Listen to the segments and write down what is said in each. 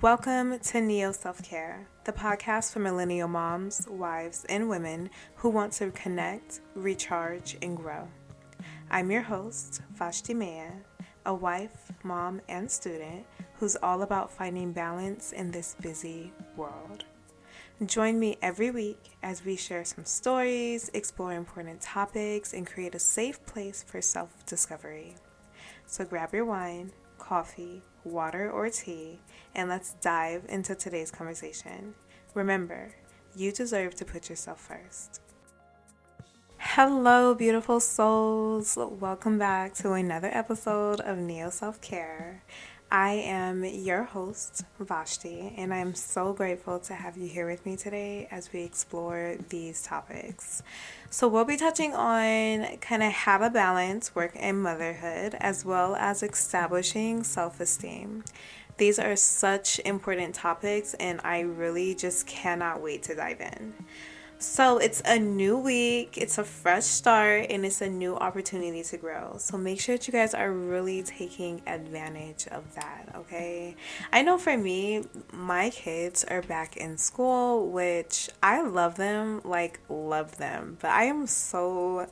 Welcome to Neo Self-Care, the podcast for millennial moms, wives, and women who want to connect, recharge, and grow. I'm your host, Vashti Ma'a, a wife, mom, and student who's all about finding balance in this busy world. Join me every week as we share some stories, explore important topics, and create a safe place for self-discovery. So grab your wine, coffee, water, or tea, and let's dive into today's conversation. Remember, you deserve to put yourself first. Hello, beautiful souls. Welcome back to another episode of Neo Self-Care. I am your host, Vashti, and I'm so grateful to have you here with me today as we explore these topics. So we'll be touching on kind of how to balance work and motherhood, as well as establishing self-esteem. These are such important topics, and I really just cannot wait to dive in. So it's a new week, it's a fresh start, and it's a new opportunity to grow. So make sure that you guys are really taking advantage of that, okay? I know for me, my kids are back in school, which I love them, love them. But I am so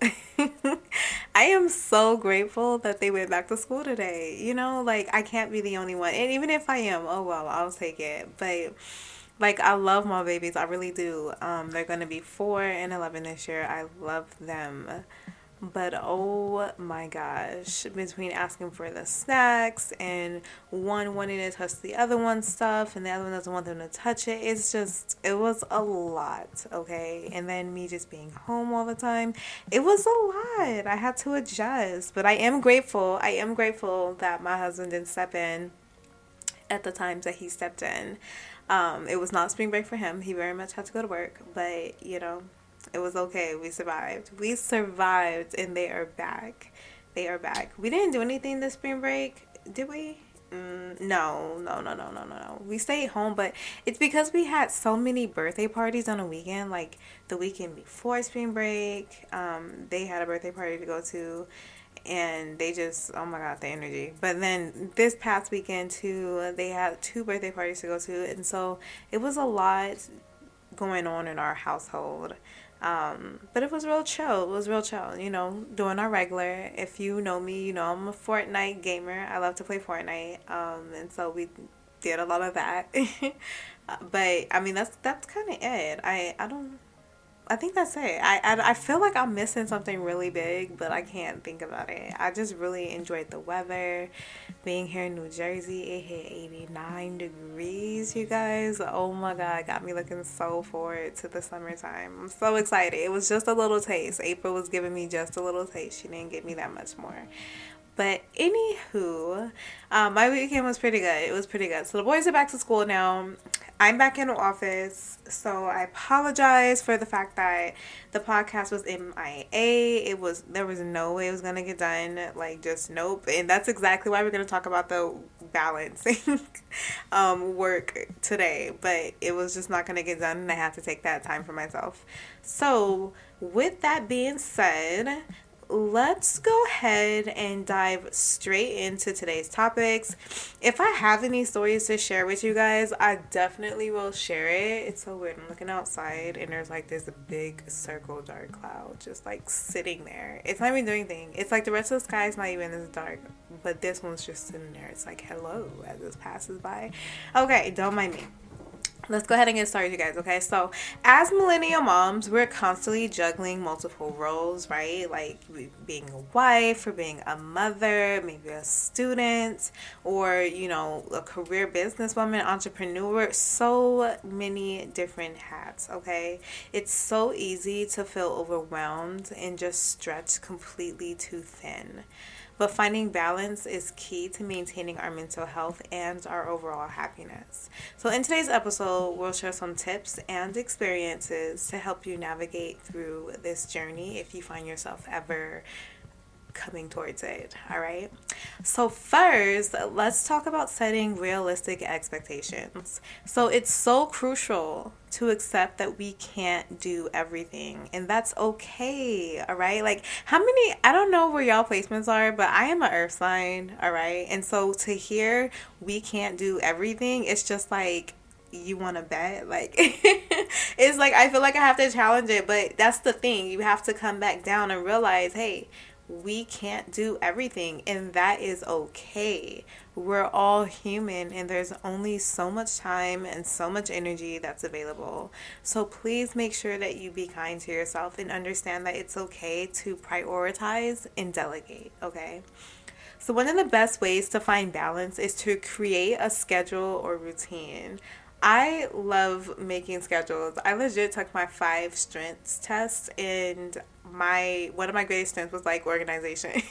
I am so grateful that they went back to school today. I can't be the only one. And even if I am, oh well, I'll take it. But I love my babies. I really do. They're going to be 4 and 11 this year. I love them. But oh my gosh, between asking for the snacks and one wanting to touch the other one's stuff and the other one doesn't want them to touch it, it was a lot, okay? And then me just being home all the time, it was a lot. I had to adjust. But I am grateful. I am grateful that my husband didn't step in at the times that he stepped in. It was not spring break for him. He very much had to go to work, but it was okay. We survived, and they are back. We didn't do anything this spring break, did we? No. We stayed home, but it's because we had so many birthday parties on a weekend, like the weekend before spring break. They had a birthday party to go to, and they just, oh my god, the energy. But then this past weekend too, they had 2 birthday parties to go to, and so it was a lot going on in our household. But it was real chill. Doing our regular. If you know me, I'm a Fortnite gamer. I love to play Fortnite. And so we did a lot of that. But I mean, that's kind of it. I think that's it. I feel like I'm missing something really big, but I can't think about it. I just really enjoyed the weather. Being here in New Jersey, it hit 89 degrees, you guys. Oh my God, got me looking so forward to the summertime. I'm so excited. It was just a little taste. April was giving me just a little taste. She didn't give me that much more. But anywho, my weekend was pretty good. It was pretty good. So the boys are back to school now. I'm back in the office. So I apologize for the fact that the podcast was MIA. There was no way it was gonna get done. Just nope. And that's exactly why we're gonna talk about the balancing work today. But it was just not gonna get done, and I had to take that time for myself. So with that being said, let's go ahead and dive straight into today's topics. If I have any stories to share with you guys, I definitely will share it. It's so weird. I'm looking outside and there's this big circle dark cloud just sitting there. It's not even doing anything. It's the rest of the sky is not even this dark, but this one's just sitting there. It's hello as this passes by. Okay, don't mind me. Let's go ahead and get started, you guys, okay? So, as millennial moms, we're constantly juggling multiple roles, right? Being a wife or being a mother, maybe a student, or, a career businesswoman, entrepreneur. So many different hats, okay? It's so easy to feel overwhelmed and just stretch completely too thin. But finding balance is key to maintaining our mental health and our overall happiness. So in today's episode, we'll share some tips and experiences to help you navigate through this journey if you find yourself ever coming towards it. All right. So, first, let's talk about setting realistic expectations. So, it's so crucial to accept that we can't do everything, and that's okay. All right. Like, how many, I don't know where y'all placements are, but I am an earth sign. All right. And so, to hear we can't do everything, it's just like, you want to bet, like it's like I feel like I have to challenge it, but that's the thing, you have to come back down and realize, hey, we can't do everything, and that is okay. We're all human, and there's only so much time and so much energy that's available. So please make sure that you be kind to yourself and understand that it's okay to prioritize and delegate. Okay. So one of the best ways to find balance is to create a schedule or routine. I love making schedules. I legit took my 5 strengths test, and my one of my greatest strengths was like organization.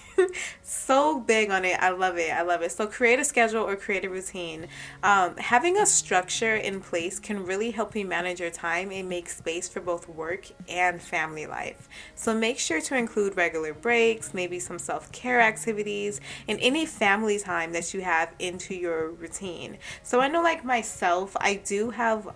So big on it. I love it. I love it. So create a schedule or create a routine. Having a structure in place can really help you manage your time and make space for both work and family life. So make sure to include regular breaks, maybe some self-care activities, and any family time that you have into your routine. So I know, like myself, I do have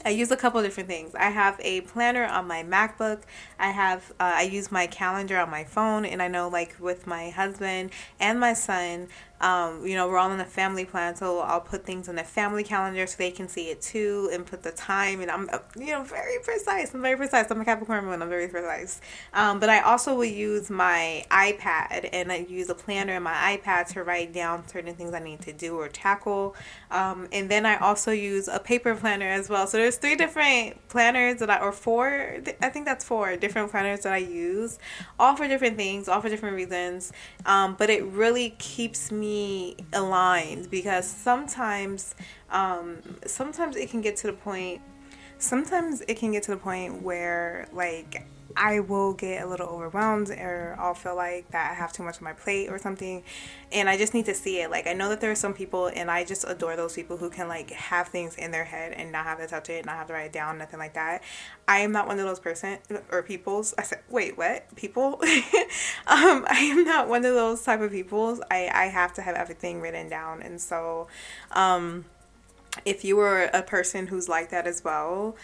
I use a couple different things. I have a planner on my MacBook. I use my calendar on my phone, and I know, like, with my husband and my son, we're all in a family plan, so I'll put things in the family calendar so they can see it too, and put the time. And I'm, very precise. I'm very precise. I'm a Capricorn moon. I'm very precise. But I also will use my iPad, and I use a planner in my iPad to write down certain things I need to do or tackle. And then I also use a paper planner as well. So there's 3 different planners or 4. I think that's 4 different planners that I use, all for different things, all for different reasons. But it really keeps me aligned, because sometimes it can get to the point where, like, I will get a little overwhelmed, or I'll feel like that I have too much on my plate or something, and I just need to see it. Like, I know that there are some people, and I just adore those people who can, like, have things in their head and not have to touch it, not have to write it down, nothing like that. I am not one of those peoples. I said, wait, what? People? I am not one of those type of peoples. I have to have everything written down, and so, if you were a person who's like that as well,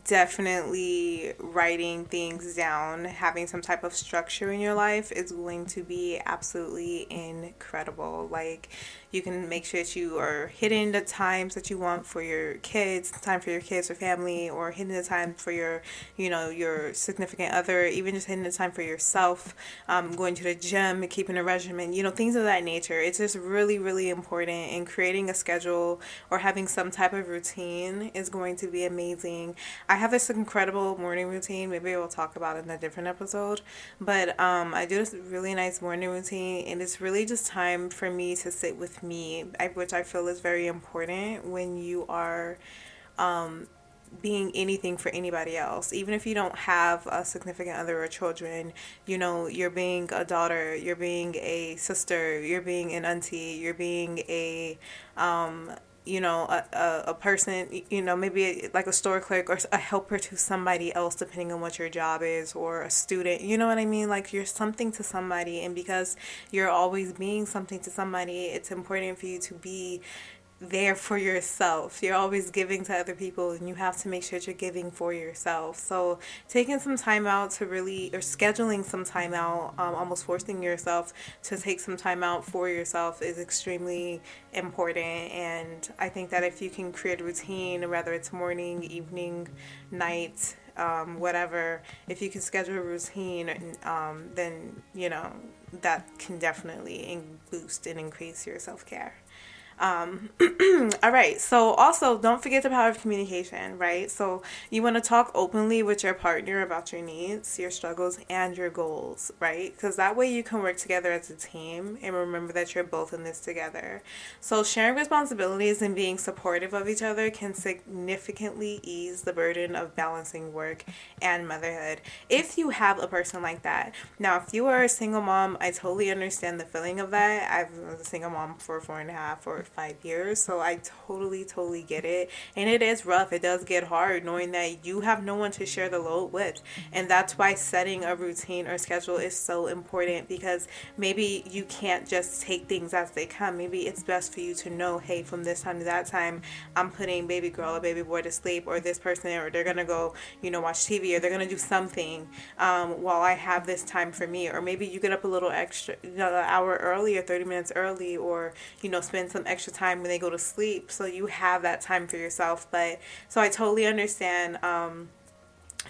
definitely writing things down, having some type of structure in your life is going to be absolutely incredible. Like, you can make sure that you are hitting the times that you want for your kids, time for your kids or family, or hitting the time for your significant other, even just hitting the time for yourself, going to the gym, keeping a regimen, things of that nature. It's just really, really important, and creating a schedule or having some type of routine is going to be amazing. I have this incredible morning routine. Maybe we'll talk about it in a different episode. But I do this really nice morning routine, and it's really just time for me to sit with me, which I feel is very important when you are being anything for anybody else. Even if you don't have a significant other or children, you're being a daughter, you're being a sister, you're being an auntie, you're being a a person, maybe like a store clerk or a helper to somebody else, depending on what your job is, or a student, you know what I mean? Like, you're something to somebody, and because you're always being something to somebody, it's important for you to be there for yourself. You're always giving to other people, and you have to make sure that you're giving for yourself. So taking some time out to really, or scheduling some time out, almost forcing yourself to take some time out for yourself is extremely important. And I think that if you can create a routine, whether it's morning, evening, night, whatever, if you can schedule a routine, then that can definitely boost and increase your self-care. All right. So also, don't forget the power of communication, right? So you want to talk openly with your partner about your needs, your struggles, and your goals, right? Because that way you can work together as a team and remember that you're both in this together. So sharing responsibilities and being supportive of each other can significantly ease the burden of balancing work and motherhood, if you have a person like that. Now, if you are a single mom, I totally understand the feeling of that. I was a single mom for 4.5 or 5 years. So I totally get it. And it is rough. It does get hard knowing that you have no one to share the load with. And that's why setting a routine or schedule is so important, because maybe you can't just take things as they come. Maybe it's best for you to know, hey, from this time to that time, I'm putting baby girl or baby boy to sleep, or this person, or they're going to go, watch TV, or they're going to do something while I have this time for me. Or maybe you get up a little extra, an hour early or 30 minutes early, or, spend some extra time when they go to sleep, so you have that time for yourself. But so I totally understand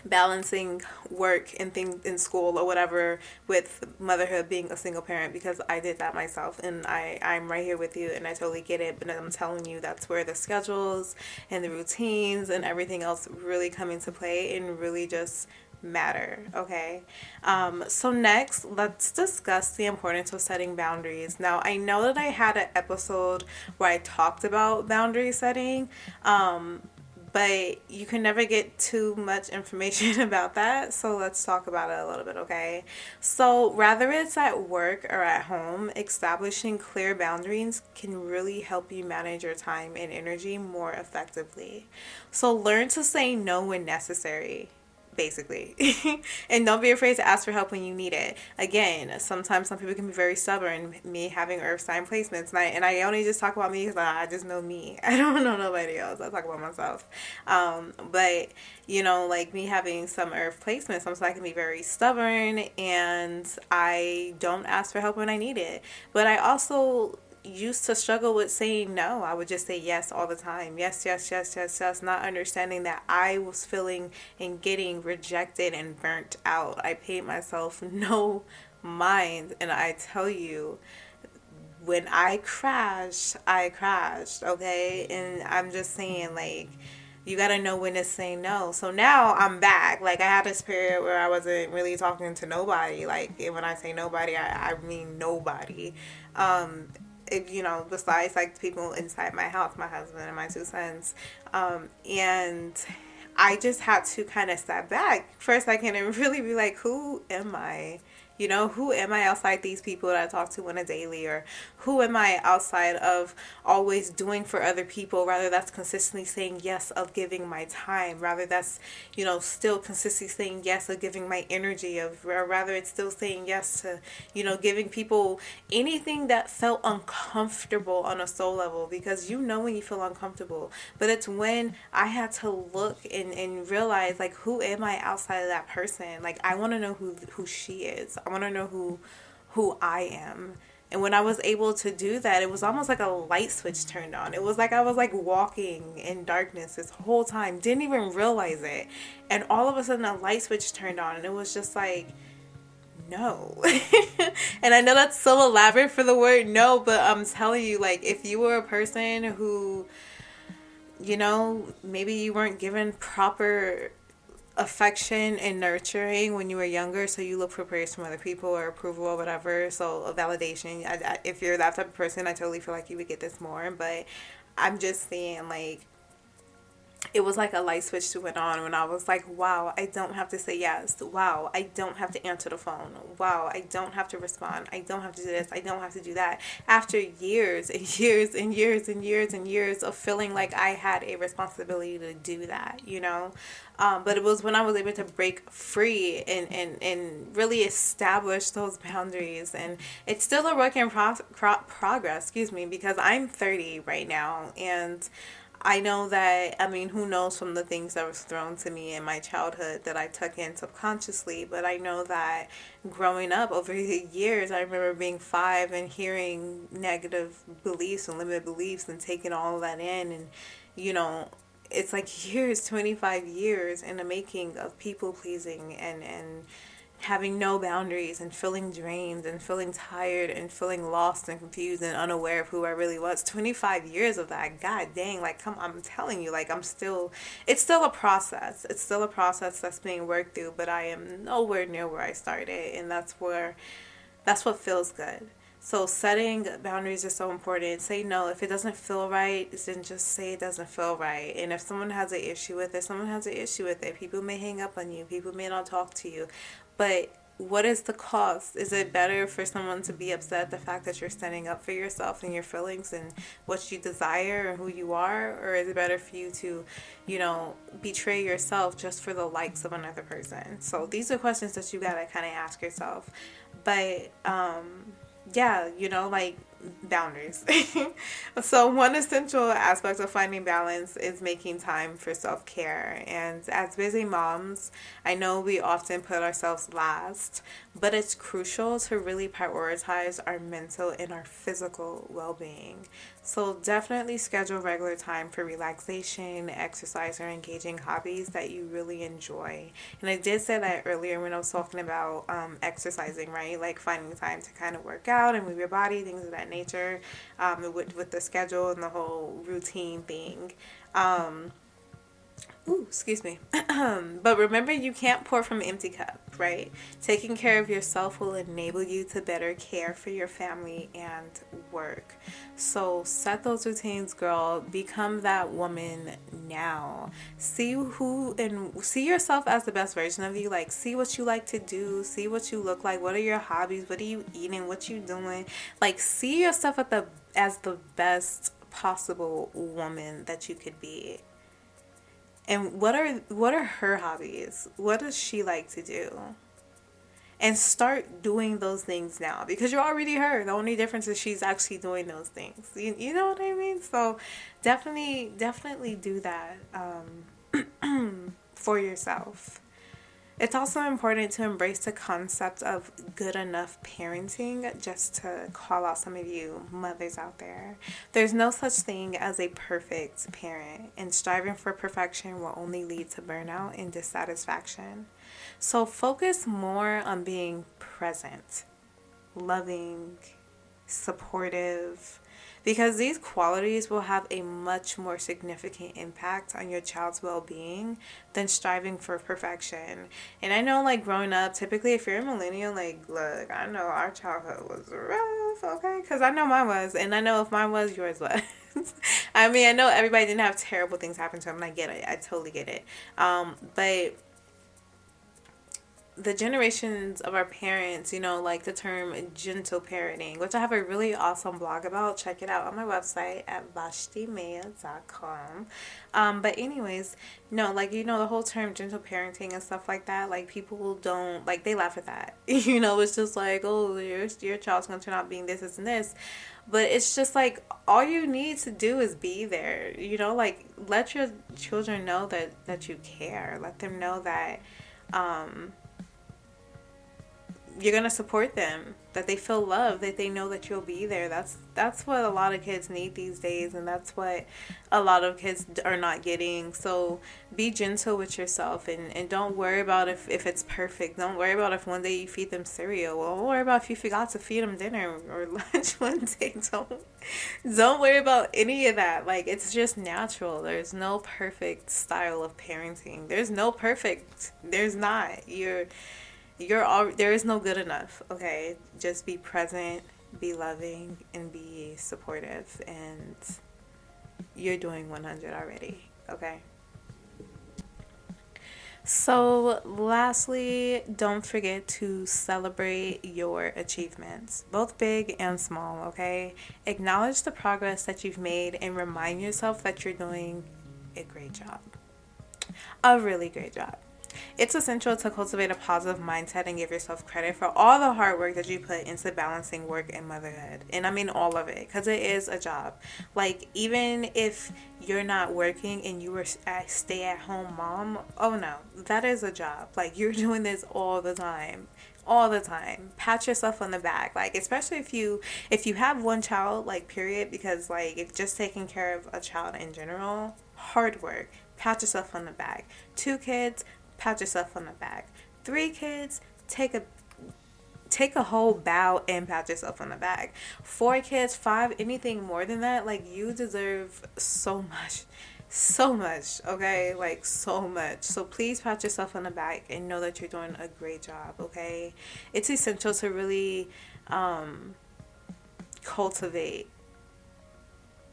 balancing work and things in school or whatever with motherhood, being a single parent, because I did that myself, and I'm right here with you, and I totally get it. But I'm telling you, that's where the schedules and the routines and everything else really come into play and really just matter. Okay. So next, let's discuss the importance of setting boundaries. Now, I know that I had an episode where I talked about boundary setting, but you can never get too much information about that. So let's talk about it a little bit, okay? So whether it's at work or at home, establishing clear boundaries can really help you manage your time and energy more effectively. So learn to say no when necessary, basically. And don't be afraid to ask for help when you need it. Again, sometimes some people can be very stubborn. Me having earth sign placements, and I only just talk about me because I just know me. I don't know nobody else. I talk about myself. But like me having some earth placements, sometimes I can be very stubborn, and I don't ask for help when I need it. But I also used to struggle with saying no. I would just say yes all the time. Yes, yes, yes, yes, yes. Not understanding that I was feeling and getting rejected and burnt out. I paid myself no mind. And I tell you, when I crashed, okay? And I'm just saying, like, you got to know when to say no. So now I'm back. Like, I had this period where I wasn't really talking to nobody. Like, when I say nobody, I mean nobody. Besides like people inside my house, my husband and my two sons. And I just had to kind of step back for a second and really be like, who am I? Who am I outside these people that I talk to on a daily? Or who am I outside of always doing for other people? Rather, that's consistently saying yes of giving my time. Rather, that's, still consistently saying yes of giving my energy. Or rather, it's still saying yes to, giving people anything that felt uncomfortable on a soul level. Because when you feel uncomfortable. But it's when I had to look and realize, like, who am I outside of that person? Like, I want to know who she is. I want to know who I am. And when I was able to do that, it was almost like a light switch turned on. It was like I was like walking in darkness this whole time, didn't even realize it. And all of a sudden a light switch turned on, and it was just like, no. And I know that's so elaborate for the word no, but I'm telling you, like, if you were a person who, maybe you weren't given proper affection and nurturing when you were younger, so you look for praise from other people or approval or whatever, so a validation. If you're that type of person, I totally feel like you would get this more. But I'm just saying, like, it was like a light switch went on when I was like, wow, I don't have to say yes. Wow, I don't have to answer the phone. Wow, I don't have to respond. I don't have to do this. I don't have to do that. After years and years and years and years and years of feeling like I had a responsibility to do that, But it was when I was able to break free and really establish those boundaries. And it's still a work in progress, because I'm 30 right now. And I know that, who knows from the things that was thrown to me in my childhood that I took in subconsciously, but I know that growing up over the years, I remember being 5 and hearing negative beliefs and limited beliefs and taking all of that in. And, it's like years, 25 years in the making of people pleasing and having no boundaries and feeling drained and feeling tired and feeling lost and confused and unaware of who I really was. 25 years of that. God dang, like, I'm telling you, like, it's still a process. It's still a process that's being worked through, but I am nowhere near where I started. And that's what feels good. So setting boundaries is so important. Say no. If it doesn't feel right, then just say it doesn't feel right. And if someone has an issue with it, someone has an issue with it. People may hang up on you. People may not talk to you. But what is the cost? Is it better for someone to be upset at the fact that you're standing up for yourself and your feelings and what you desire and who you are? Or is it better for you to, betray yourself just for the likes of another person? So these are questions that you gotta kind of ask yourself. But, yeah, like boundaries. So, one essential aspect of finding balance is making time for self care. And as busy moms, I know we often put ourselves last, but it's crucial to really prioritize our mental and our physical well being. So, definitely schedule regular time for relaxation, exercise, or engaging hobbies that you really enjoy. And I did say that earlier when I was talking about exercising, right? Like finding time to kind of work out and move your body, things of that nature, with the schedule and the whole routine thing. Um, Ooh, excuse me. But remember, you can't pour from an empty cup, right? Taking care of yourself will enable you to better care for your family and work. So set those routines, girl. Become that woman now. See yourself as the best version of you. Like, see what you like to do. See what you look like. What are your hobbies? What are you eating? What you doing? Like, see yourself as the best possible woman that you could be. And what are her hobbies? What does she like to do? And start doing those things now because you're already her. The only difference is she's actually doing those things. You know what I mean? So definitely do that for yourself. It's also important to embrace the concept of good enough parenting, just to call out some of you mothers out there. There's no such thing as a perfect parent, and striving for perfection will only lead to burnout and dissatisfaction. So focus more on being present, loving, supportive, because these qualities will have a much more significant impact on your child's well-being than striving for perfection. And I know, like, growing up, typically if you're a millennial, like, look, I know our childhood was rough, okay, because I know mine was, and I know if mine was, yours was. I mean, I know everybody didn't have terrible things happen to them, and I get it, I totally get it, but the generations of our parents, like the term gentle parenting, which I have a really awesome blog about. Check it out on my website at vashtima'a.com. But anyways, no, like, the whole term gentle parenting and stuff like that, like, people don't, like, they laugh at that. It's just like, oh, your child's going to turn out being this and this. But it's just like, all you need to do is be there, like, let your children know that you care. Let them know that, you're going to support them, that they feel loved, that they know that you'll be there. That's what a lot of kids need these days, and that's what a lot of kids are not getting. So be gentle with yourself, and don't worry about if it's perfect. Don't worry about if one day you feed them cereal. Well, don't worry about if you forgot to feed them dinner or lunch one day. Don't worry about any of that. Like, it's just natural. There's no perfect style of parenting. There's no perfect. There's not. There is no good enough, okay? Just be present, be loving, and be supportive, and you're doing 100 already, okay? So, lastly, don't forget to celebrate your achievements, both big and small, okay? Acknowledge the progress that you've made and remind yourself that you're doing a great job. A really great job. It's essential to cultivate a positive mindset and give yourself credit for all the hard work that you put into balancing work and motherhood. And I mean all of it, because it is a job. Like, even if you're not working and you were a stay-at-home mom, oh no, that is a job. Like, you're doing this all the time. All the time. Pat yourself on the back. Like, especially if you have one child, like, period, because, like, if just taking care of a child in general, hard work. Pat yourself on the back. 2 kids, pat yourself on the back. 3 kids, take a whole bow and pat yourself on the back. 4 kids, 5, anything more than that, like, you deserve so much, okay? Like, so much. So please pat yourself on the back and know that you're doing a great job, okay? It's essential to really cultivate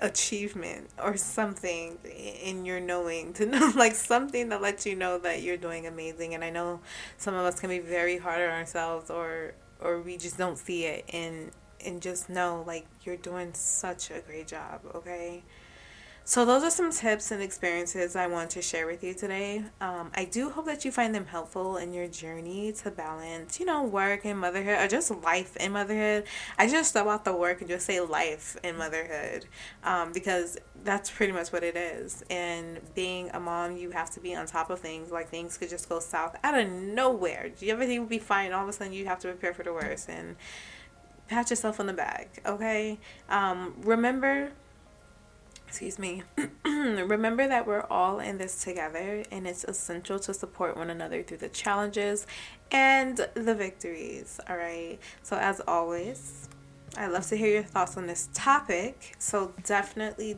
achievement or something in your knowing to know, like something that lets you know that you're doing amazing. And I know some of us can be very hard on ourselves, or we just don't see it, and just know like you're doing such a great job. Okay. So those are some tips and experiences I want to share with you today. I do hope that you find them helpful in your journey to balance, work and motherhood, or just life and motherhood. I just stop out the work and just say life and motherhood, because that's pretty much what it is. And being a mom, you have to be on top of things. Like things could just go south out of nowhere. Everything would be fine. All of a sudden, you have to prepare for the worst and pat yourself on the back. Okay. Remember. Excuse me. Remember that we're all in this together, and it's essential to support one another through the challenges and the victories. All right. So, as always, I love to hear your thoughts on this topic. So, definitely,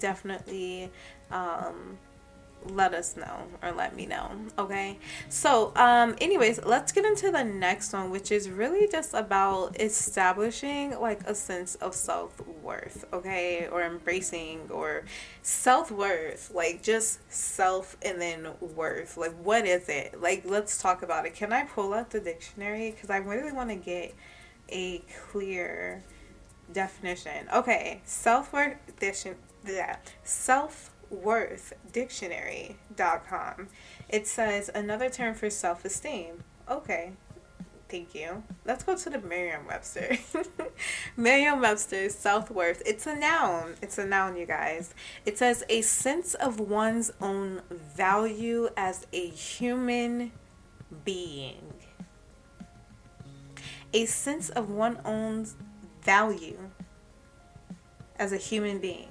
let us know or let me know. Okay. So anyways, let's get into the next one, which is really just about establishing like a sense of self-worth. Okay. Or embracing or self-worth, like just self and then worth. Like what is it? Like let's talk about it. Can I pull up the dictionary, because I really want to get a clear definition. Okay. Self-worth selfworthdictionary.com. It says another term for self-esteem. Okay, thank you. Let's go to the Merriam-Webster. Merriam-Webster's self-worth. It's a noun. It's a noun, you guys. It says a sense of one's own value as a human being. A sense of one's own value as a human being.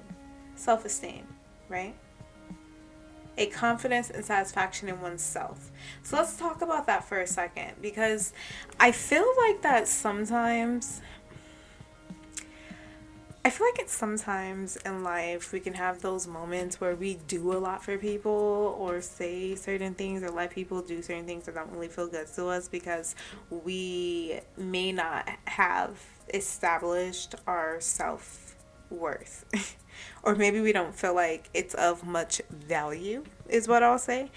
Self-esteem, right? A confidence and satisfaction in oneself. So let's talk about that for a second, because I feel like sometimes in life we can have those moments where we do a lot for people or say certain things or let people do certain things that don't really feel good to us, because we may not have established our self-worth. Or maybe we don't feel like it's of much value, is what I'll say.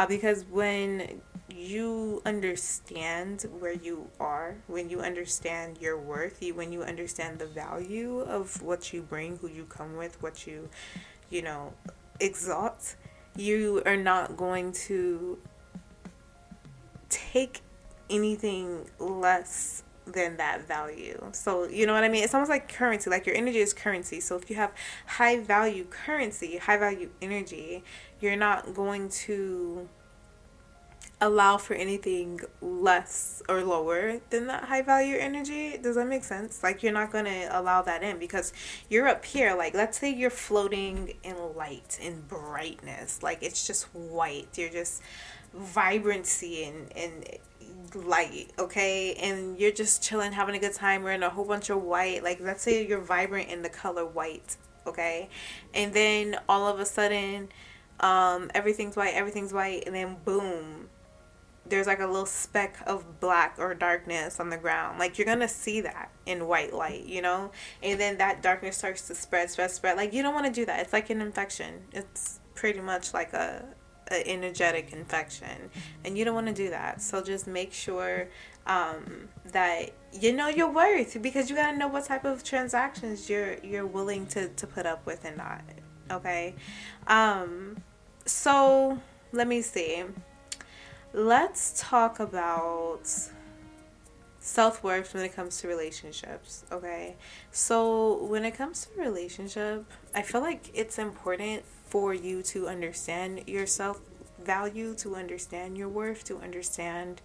Because when you understand where you are, when you understand your worth, when you understand the value of what you bring, who you come with, what you exalt, you are not going to take anything less than that value. So you know what I mean? It's almost like currency. Like your energy is currency. So if you have high value currency, high value energy, you're not going to allow for anything less or lower than that high value energy. Does that make sense? Like you're not going to allow that in, because you're up here. Like let's say you're floating in light and brightness. Like it's just white. You're just vibrancy and light, okay? And you're just chilling, having a good time, wearing a whole bunch of white. Like let's say you're vibrant in the color white, okay? And then all of a sudden everything's white, and then boom, there's like a little speck of black or darkness on the ground. Like you're gonna see that in white light, and then that darkness starts to spread. Like you don't want to do that. It's like an infection. It's pretty much like a energetic infection, and you don't want to do that. So just make sure that you know your worth, because you got to know what type of transactions you're willing to put up with and not. Okay. So let me see. Let's talk about self-worth when it comes to relationships. Okay. So when it comes to relationship, I feel like it's important for you to understand your self-value, to understand your worth, to understand,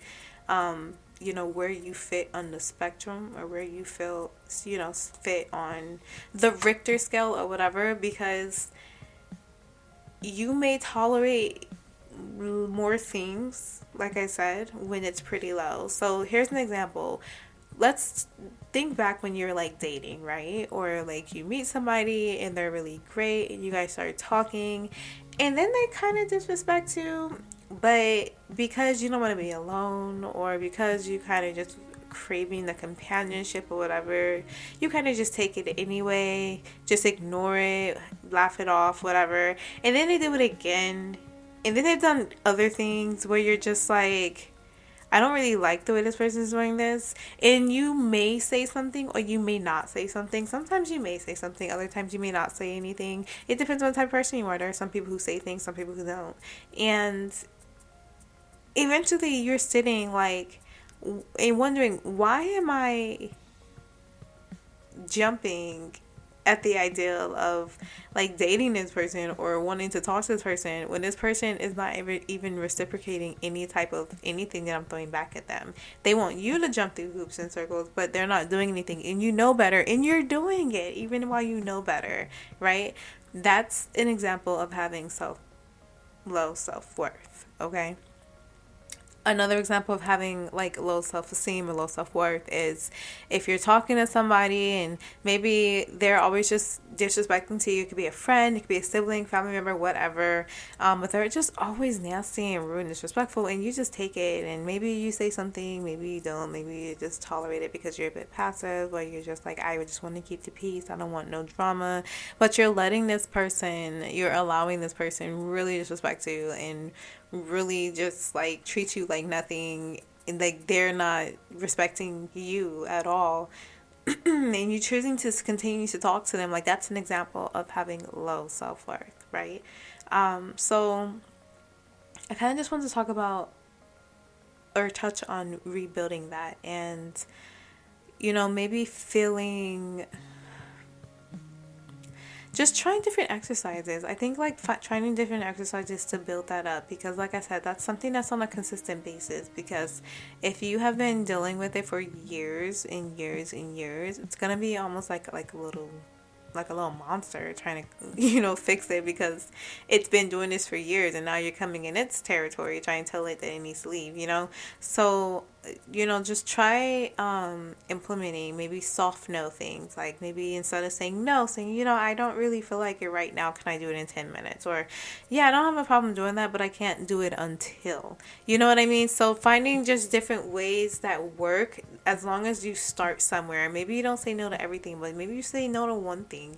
where you fit on the spectrum, or where you feel, fit on the Richter scale or whatever, because you may tolerate more things, like I said, when it's pretty low. So here's an example. Let's think back when you're like dating, right? Or like you meet somebody and they're really great and you guys start talking, and then they kind of disrespect you, but because you don't want to be alone, or because you kind of just craving the companionship or whatever, you kind of just take it anyway, just ignore it, laugh it off, whatever. And then they do it again. And then they've done other things where you're just like, I don't really like the way this person is doing this. And you may say something or you may not say something. Sometimes you may say something, other times you may not say anything. It depends on the type of person you are. There are some people who say things, some people who don't. And eventually you're sitting like and wondering, why am I jumping at the ideal of like dating this person or wanting to talk to this person when this person is not even reciprocating any type of anything that I'm throwing back at them. They want you to jump through hoops and circles, but they're not doing anything, and you know better, and you're doing it even while you know better, right? That's an example of having low self-worth, okay? Another example of having like low self-esteem or low self-worth is if you're talking to somebody and maybe they're always just disrespecting to you. It could be a friend, it could be a sibling, family member, whatever, but they're just always nasty and rude and disrespectful, and you just take it, and maybe you say something, maybe you don't, maybe you just tolerate it because you're a bit passive, or you're just like, I just want to keep the peace, I don't want no drama. But you're allowing this person really disrespect you and really just like treat you like nothing, and like they're not respecting you at all. And you choosing to continue to talk to them, like that's an example of having low self-worth, right? So I kind of just want to talk about or touch on rebuilding that, and maybe feeling just trying different exercises. I think like trying different exercises to build that up, because like I said, that's something that's on a consistent basis. Because if you have been dealing with it for years and years and years, it's gonna be almost like a little monster trying to fix it, because it's been doing this for years, and now you're coming in its territory trying to tell it that it needs to leave. So just try implementing maybe soft no things, like maybe instead of saying no, saying I don't really feel like it right now, can I do it in 10 minutes? Or yeah, I don't have a problem doing that, but I can't do it until, you know what I mean? So finding just different ways that work, as long as you start somewhere. Maybe you don't say no to everything, but maybe you say no to one thing.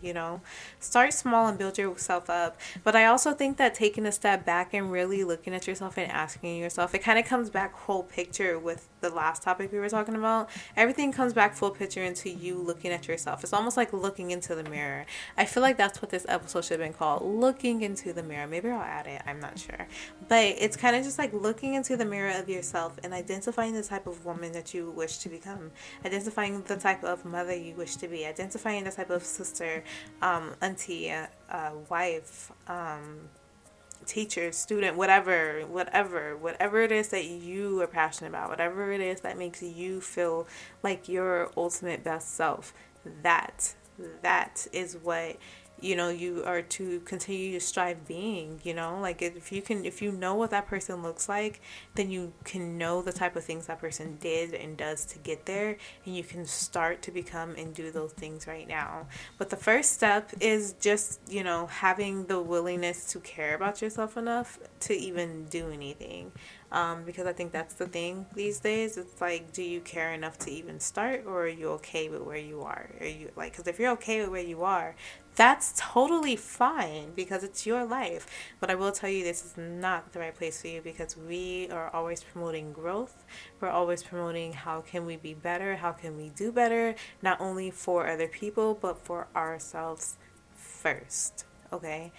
Start small and build yourself up. But I also think that taking a step back and really looking at yourself and asking yourself, it kind of comes back whole picture with the last topic we were talking about. Everything comes back full picture into you looking at yourself. It's almost like looking into the mirror. I feel like that's what this episode should have been called, looking into the mirror. Maybe I'll add it, I'm not sure. But it's kind of just like looking into the mirror of yourself and identifying the type of woman that you wish to become, identifying the type of mother you wish to be, identifying the type of sister, auntie, wife, teacher, student, whatever it is that you are passionate about, whatever it is that makes you feel like your ultimate best self, that is what you are to continue to strive being. Like if you know what that person looks like, then you can know the type of things that person did and does to get there, and you can start to become and do those things right now. But the first step is just having the willingness to care about yourself enough to even do anything. Because I think that's the thing these days. It's like, do you care enough to even start, or are you okay with where you are? Are you like, because if you're okay with where you are, that's totally fine, because it's your life. But I will tell you, this is not the right place for you, because we are always promoting growth. We're always promoting how can we be better, how can we do better, not only for other people, but for ourselves first. Okay?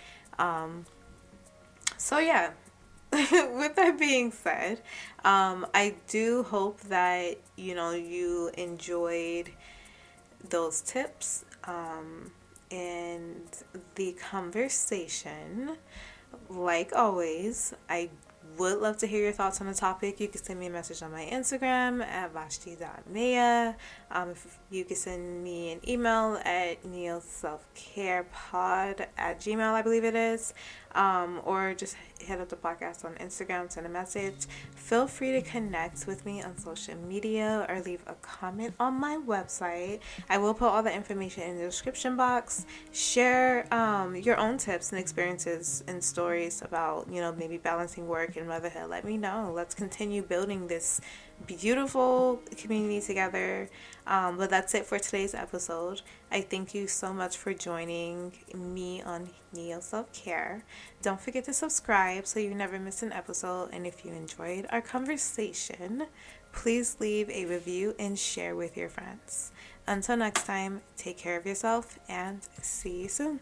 So yeah. With that being said, I do hope that you enjoyed those tips and the conversation. Like always, I would love to hear your thoughts on the topic. You can send me a message on my Instagram at Vashti.Ma'a. You can send me an email at neoselfcarepod@gmail, I believe it is. Or just hit up the podcast on Instagram, send a message. Feel free to connect with me on social media or leave a comment on my website. I will put all the information in the description box. Share your own tips and experiences and stories about maybe balancing work and in motherhood. Let me know. Let's continue building this beautiful community together. But that's it for today's episode. I thank you so much for joining me on Neo Self Care. Don't forget to subscribe so you never miss an episode. And if you enjoyed our conversation, please leave a review and share with your friends. Until next time, take care of yourself and see you soon.